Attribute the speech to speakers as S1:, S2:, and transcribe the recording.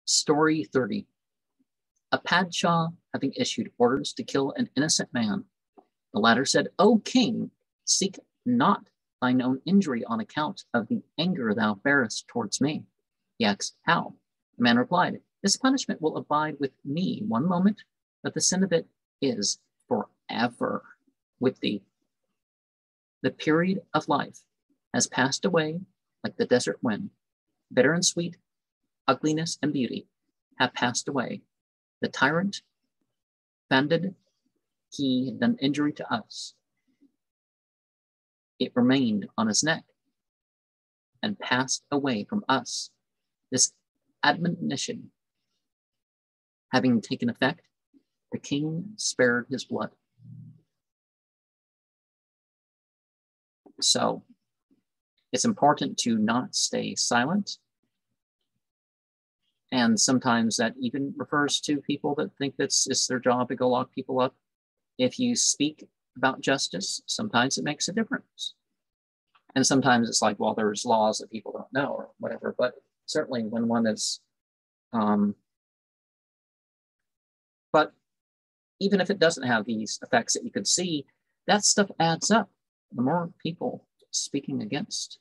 S1: Story 30. A Padshah having issued orders to kill an innocent man, the latter said, O king, seek not thine own injury on account of the anger thou bearest towards me. He asked, how? The man replied, this punishment will abide with me one moment, but the sin of it is forever with thee. The period of life has passed away like the desert wind. Bitter and sweet, ugliness and beauty have passed away. The tyrant founded, he had done injury to us. It remained on his neck and passed away from us. This admonition having taken effect, the king spared his blood. So it's important to not stay silent. And sometimes that even refers to people that think it's their job to go lock people up. If you speak about justice, sometimes it makes a difference. And sometimes it's like, well, there's laws that people don't know or whatever. But certainly when one is, but even if it doesn't have these effects that you could see, that stuff adds up. The more people speaking against